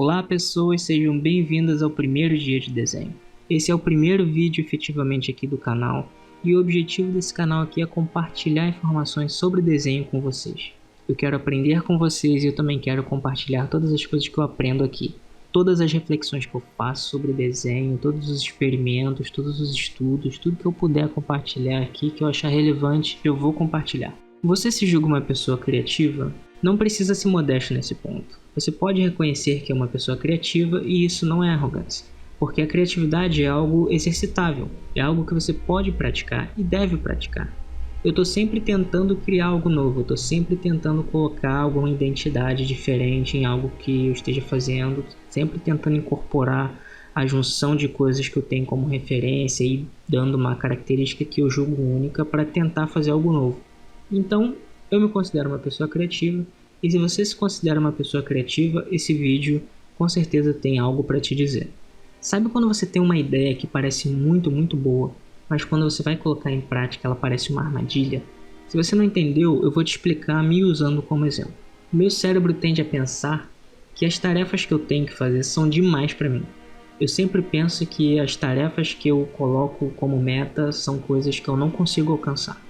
Olá pessoas, sejam bem-vindas ao primeiro dia de desenho. Esse é o primeiro vídeo efetivamente aqui do canal e o objetivo desse canal aqui é compartilhar informações sobre desenho com vocês. Eu quero aprender com vocês e eu também quero compartilhar todas as coisas que eu aprendo aqui. Todas as reflexões que eu faço sobre desenho, todos os experimentos, todos os estudos, tudo que eu puder compartilhar aqui que eu achar relevante, eu vou compartilhar. Você se julga uma pessoa criativa? Não precisa ser modesto nesse ponto. Você pode reconhecer que é uma pessoa criativa e isso não é arrogância, porque a criatividade é algo exercitável, é algo que você pode praticar e deve praticar. Eu estou sempre tentando criar algo novo, eu estou sempre tentando colocar alguma identidade diferente em algo que eu esteja fazendo, sempre tentando incorporar a junção de coisas que eu tenho como referência e dando uma característica que eu julgo única para tentar fazer algo novo. Então, eu me considero uma pessoa criativa. E se você se considera uma pessoa criativa, esse vídeo com certeza tem algo para te dizer. Sabe quando você tem uma ideia que parece muito boa, mas quando você vai colocar em prática ela parece uma armadilha? Se você não entendeu, eu vou te explicar me usando como exemplo. O meu cérebro tende a pensar que as tarefas que eu tenho que fazer são demais para mim. Eu sempre penso que as tarefas que eu coloco como meta são coisas que eu não consigo alcançar.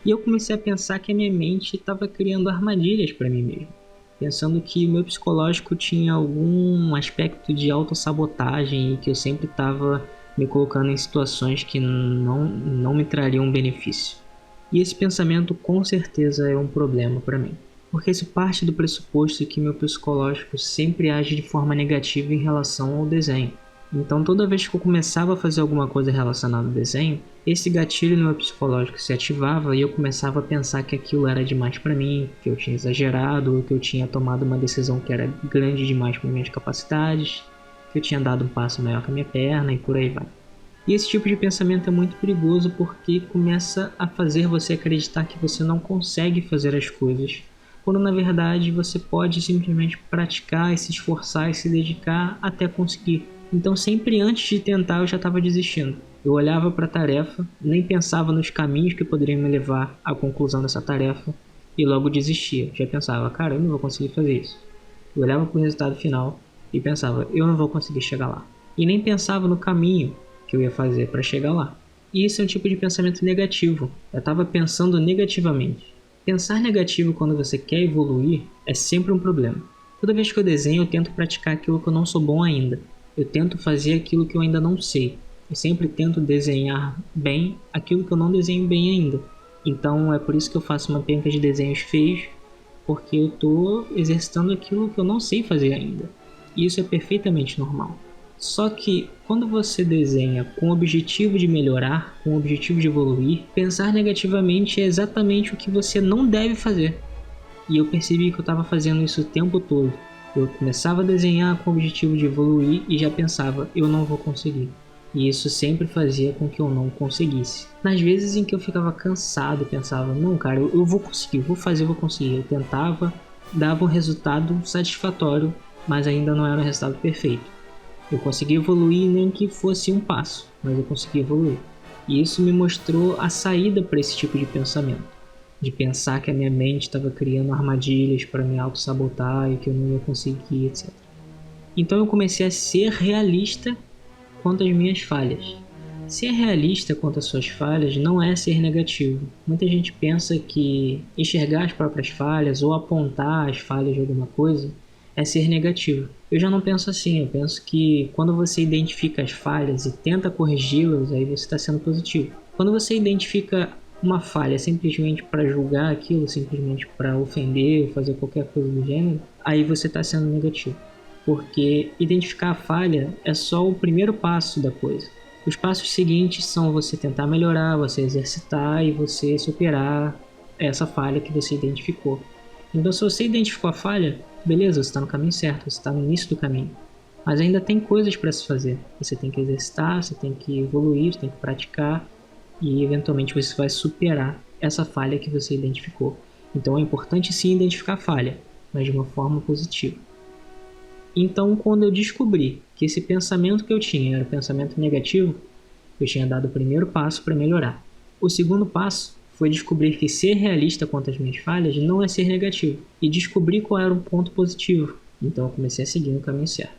E eu comecei a pensar que a minha mente estava criando armadilhas para mim mesmo, pensando que o meu psicológico tinha algum aspecto de autossabotagem e que eu sempre estava me colocando em situações que não me trariam benefício. E esse pensamento com certeza é um problema para mim, porque isso parte do pressuposto que meu psicológico sempre age de forma negativa em relação ao desenho. Então toda vez que eu começava a fazer alguma coisa relacionada ao desenho, esse gatilho no meu psicológico se ativava e eu começava a pensar que aquilo era demais para mim, que eu tinha exagerado, ou que eu tinha tomado uma decisão que era grande demais para minhas capacidades, que eu tinha dado um passo maior que a minha perna e por aí vai. E esse tipo de pensamento é muito perigoso porque começa a fazer você acreditar que você não consegue fazer as coisas, quando na verdade você pode simplesmente praticar e se esforçar e se dedicar até conseguir. Então sempre antes de tentar eu já estava desistindo. Eu olhava para a tarefa, nem pensava nos caminhos que poderiam me levar à conclusão dessa tarefa e logo desistia. Já pensava, cara, eu não vou conseguir fazer isso. Eu olhava para o resultado final e pensava, eu não vou conseguir chegar lá. E nem pensava no caminho que eu ia fazer para chegar lá. E isso é um tipo de pensamento negativo. Eu estava pensando negativamente. Pensar negativo quando você quer evoluir é sempre um problema. Toda vez que eu desenho, eu tento praticar aquilo que eu não sou bom ainda. Eu tento fazer aquilo que eu ainda não sei. Eu sempre tento desenhar bem aquilo que eu não desenho bem ainda. Então é por isso que eu faço uma penca de desenhos feios, porque eu estou exercitando aquilo que eu não sei fazer ainda. E isso é perfeitamente normal. Só que quando você desenha com o objetivo de melhorar, com o objetivo de evoluir, pensar negativamente é exatamente o que você não deve fazer. E eu percebi que eu estava fazendo isso o tempo todo. Eu começava a desenhar com o objetivo de evoluir e já pensava, eu não vou conseguir. E isso sempre fazia com que eu não conseguisse. Nas vezes em que eu ficava cansado, pensava, não cara, eu vou conseguir, eu vou fazer, eu vou conseguir. Eu tentava, dava um resultado satisfatório, mas ainda não era um resultado perfeito. Eu consegui evoluir nem que fosse um passo, mas eu consegui evoluir. E isso me mostrou a saída para esse tipo de pensamento. De pensar que a minha mente estava criando armadilhas para me auto-sabotar e que eu não ia conseguir, etc. Então eu comecei a ser realista quanto às minhas falhas. Ser realista quanto às suas falhas não é ser negativo. Muita gente pensa que enxergar as próprias falhas ou apontar as falhas de alguma coisa é ser negativo. Eu já não penso assim, eu penso que quando você identifica as falhas e tenta corrigi-las, aí você está sendo positivo. Quando você identifica uma falha simplesmente para julgar aquilo, simplesmente para ofender ou fazer qualquer coisa do gênero, aí você está sendo negativo. Porque identificar a falha é só o primeiro passo da coisa. Os passos seguintes são você tentar melhorar, você exercitar e você superar essa falha que você identificou. Então se você identificou a falha, beleza, você está no caminho certo, você está no início do caminho. Mas ainda tem coisas para se fazer. Você tem que exercitar, você tem que evoluir, você tem que praticar. E eventualmente você vai superar essa falha que você identificou. Então é importante sim identificar a falha, mas de uma forma positiva. Então quando eu descobri que esse pensamento que eu tinha era um pensamento negativo, eu tinha dado o primeiro passo para melhorar. O segundo passo foi descobrir que ser realista quanto às minhas falhas não é ser negativo, e descobrir qual era um ponto positivo. Então eu comecei a seguir no caminho certo.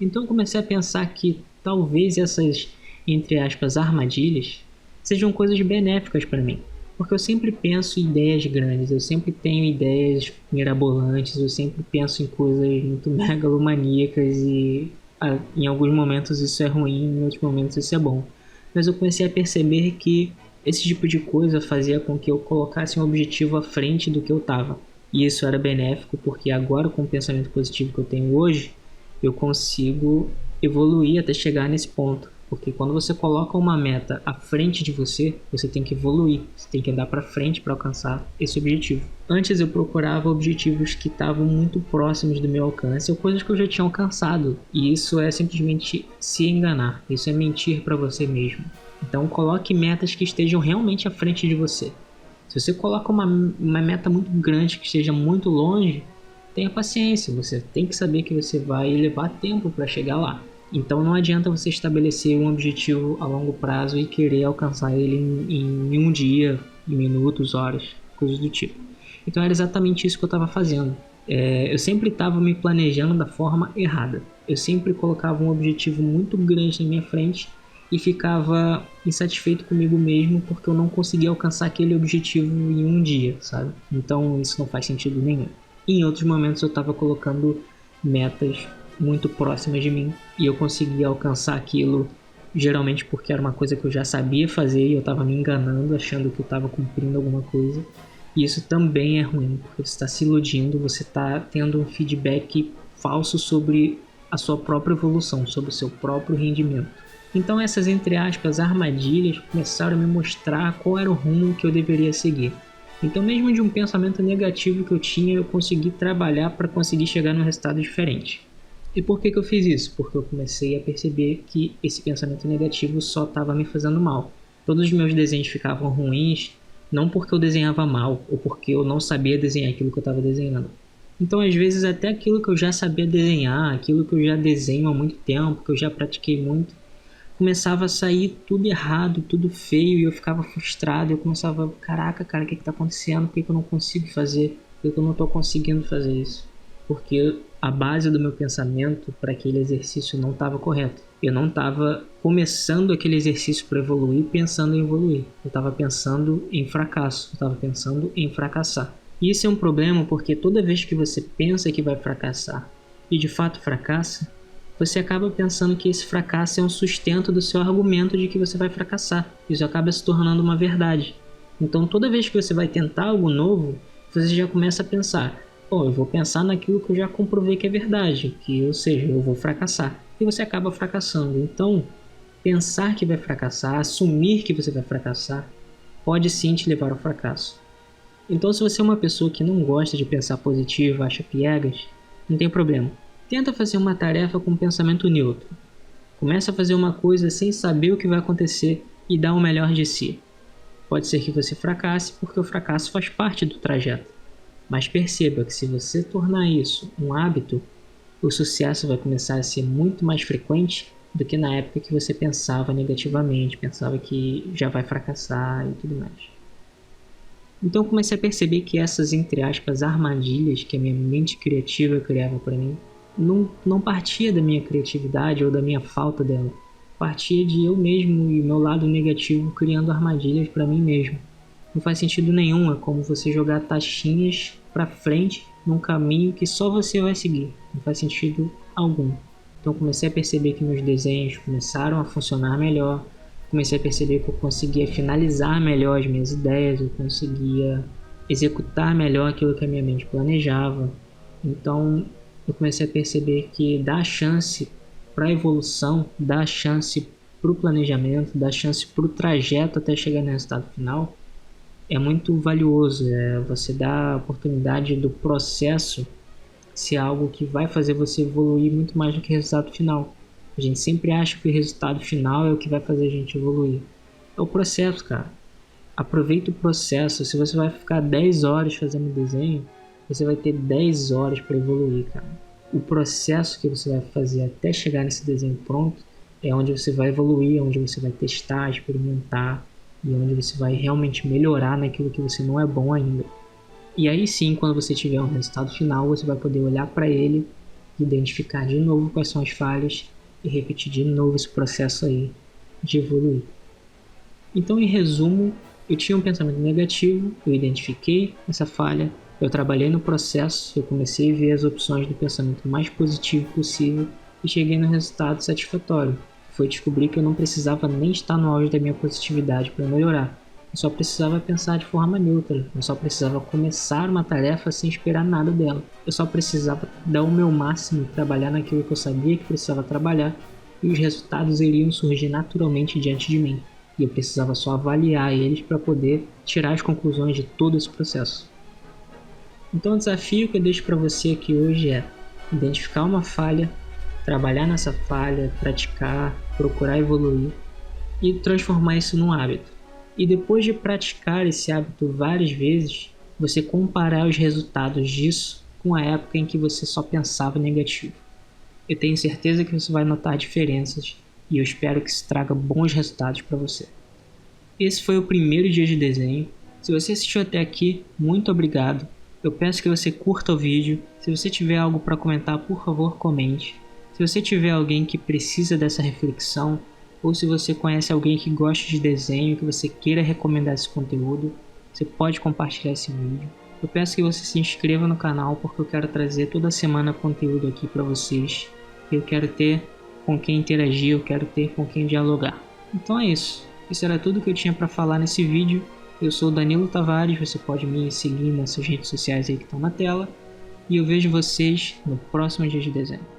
Então eu comecei a pensar que talvez essas, entre aspas, armadilhas sejam coisas benéficas para mim. Porque eu sempre penso em ideias grandes, eu sempre tenho ideias mirabolantes, eu sempre penso em coisas muito megalomaníacas e em alguns momentos isso é ruim, em outros momentos isso é bom. Mas eu comecei a perceber que esse tipo de coisa fazia com que eu colocasse um objetivo à frente do que eu estava. E isso era benéfico porque agora, com o pensamento positivo que eu tenho hoje, eu consigo evoluir até chegar nesse ponto. Porque quando você coloca uma meta à frente de você, você tem que evoluir, você tem que andar para frente para alcançar esse objetivo. Antes eu procurava objetivos que estavam muito próximos do meu alcance, ou coisas que eu já tinha alcançado. E isso é simplesmente se enganar, isso é mentir para você mesmo. Então coloque metas que estejam realmente à frente de você. Se você coloca uma meta muito grande que esteja muito longe, tenha paciência, você tem que saber que você vai levar tempo para chegar lá. Então não adianta você estabelecer um objetivo a longo prazo e querer alcançar ele em um dia, em minutos, horas, coisas do tipo. Então era exatamente isso que eu estava fazendo. Eu sempre estava me planejando da forma errada. Eu sempre colocava um objetivo muito grande na minha frente e ficava insatisfeito comigo mesmo porque eu não conseguia alcançar aquele objetivo em um dia, sabe? Então isso não faz sentido nenhum. E em outros momentos eu estava colocando metas muito próximas de mim e eu conseguia alcançar aquilo geralmente porque era uma coisa que eu já sabia fazer e eu estava me enganando, achando que eu estava cumprindo alguma coisa. E isso também é ruim, porque você está se iludindo, você está tendo um feedback falso sobre a sua própria evolução, sobre o seu próprio rendimento. Então essas, entre aspas, armadilhas começaram a me mostrar qual era o rumo que eu deveria seguir. Então mesmo de um pensamento negativo que eu tinha, eu consegui trabalhar para conseguir chegar num resultado diferente. E por que eu fiz isso? Porque eu comecei a perceber que esse pensamento negativo só estava me fazendo mal. Todos os meus desenhos ficavam ruins, não porque eu desenhava mal, ou porque eu não sabia desenhar aquilo que eu estava desenhando. Então, às vezes, até aquilo que eu já sabia desenhar, aquilo que eu já desenho há muito tempo, que eu já pratiquei muito, começava a sair tudo errado, tudo feio, e eu ficava frustrado. Eu começava, caraca, cara, o que está acontecendo? Por que eu não consigo fazer? Por que eu não estou conseguindo fazer isso? Porque a base do meu pensamento para aquele exercício não estava correta. Eu não estava começando aquele exercício para evoluir pensando em evoluir. Eu estava pensando em fracasso, eu estava pensando em fracassar. E isso é um problema porque toda vez que você pensa que vai fracassar e de fato fracassa, você acaba pensando que esse fracasso é um sustento do seu argumento de que você vai fracassar. Isso acaba se tornando uma verdade. Então toda vez que você vai tentar algo novo, você já começa a pensar: eu vou pensar naquilo que eu já comprovei que é verdade, ou seja, eu vou fracassar. E você acaba fracassando. Então, pensar que vai fracassar, assumir que você vai fracassar, pode sim te levar ao fracasso. Então, se você é uma pessoa que não gosta de pensar positivo, acha piegas, não tem problema. Tenta fazer uma tarefa com pensamento neutro. Começa a fazer uma coisa sem saber o que vai acontecer e dá o melhor de si. Pode ser que você fracasse, porque o fracasso faz parte do trajeto. Mas perceba que se você tornar isso um hábito, o sucesso vai começar a ser muito mais frequente do que na época que você pensava negativamente, pensava que já vai fracassar e tudo mais. Então eu comecei a perceber que essas, entre aspas, armadilhas que a minha mente criativa criava para mim, não partia da minha criatividade ou da minha falta dela. Partia de eu mesmo e o meu lado negativo criando armadilhas para mim mesmo. Não faz sentido nenhum, é como você jogar taxinhas para frente num caminho que só você vai seguir. Não faz sentido algum. Então comecei a perceber que meus desenhos começaram a funcionar melhor. Comecei a perceber que eu conseguia finalizar melhor as minhas ideias, eu conseguia executar melhor aquilo que a minha mente planejava. Então eu comecei a perceber que dá chance para a evolução, dá chance para o planejamento, dá chance para o trajeto até chegar no resultado final. É muito valioso, você dá a oportunidade do processo ser algo que vai fazer você evoluir muito mais do que o resultado final. A gente sempre acha que o resultado final é o que vai fazer a gente evoluir. É o processo, cara. Aproveita o processo. Se você vai ficar 10 horas fazendo desenho, você vai ter 10 horas para evoluir, cara. O processo que você vai fazer até chegar nesse desenho pronto é onde você vai evoluir, é onde você vai testar, experimentar, e onde você vai realmente melhorar naquilo que você não é bom ainda. E aí sim, quando você tiver um resultado final, você vai poder olhar para ele identificar de novo quais são as falhas e repetir de novo esse processo aí de evoluir. Então, em resumo, eu tinha um pensamento negativo, eu identifiquei essa falha, eu trabalhei no processo, eu comecei a ver as opções do pensamento mais positivo possível e cheguei no resultado satisfatório. Foi descobrir que eu não precisava nem estar no auge da minha positividade para melhorar. Eu só precisava pensar de forma neutra, eu só precisava começar uma tarefa sem esperar nada dela. Eu só precisava dar o meu máximo, trabalhar naquilo que eu sabia que precisava trabalhar e os resultados iriam surgir naturalmente diante de mim. E eu precisava só avaliar eles para poder tirar as conclusões de todo esse processo. Então o desafio que eu deixo para você aqui hoje é identificar uma falha, trabalhar nessa falha, praticar, procurar evoluir e transformar isso num hábito. E depois de praticar esse hábito várias vezes, você comparar os resultados disso com a época em que você só pensava negativo. Eu tenho certeza que você vai notar diferenças e eu espero que isso traga bons resultados para você. Esse foi o primeiro dia de desenho. Se você assistiu até aqui, muito obrigado. Eu peço que você curta o vídeo. Se você tiver algo para comentar, por favor, comente. Se você tiver alguém que precisa dessa reflexão, ou se você conhece alguém que gosta de desenho, que você queira recomendar esse conteúdo, você pode compartilhar esse vídeo. Eu peço que você se inscreva no canal, porque eu quero trazer toda semana conteúdo aqui para vocês. Eu quero ter com quem interagir, eu quero ter com quem dialogar. Então é isso. Isso era tudo que eu tinha para falar nesse vídeo. Eu sou o Danilo Tavares, você pode me seguir nessas redes sociais aí que estão na tela. E eu vejo vocês no próximo dia de desenho.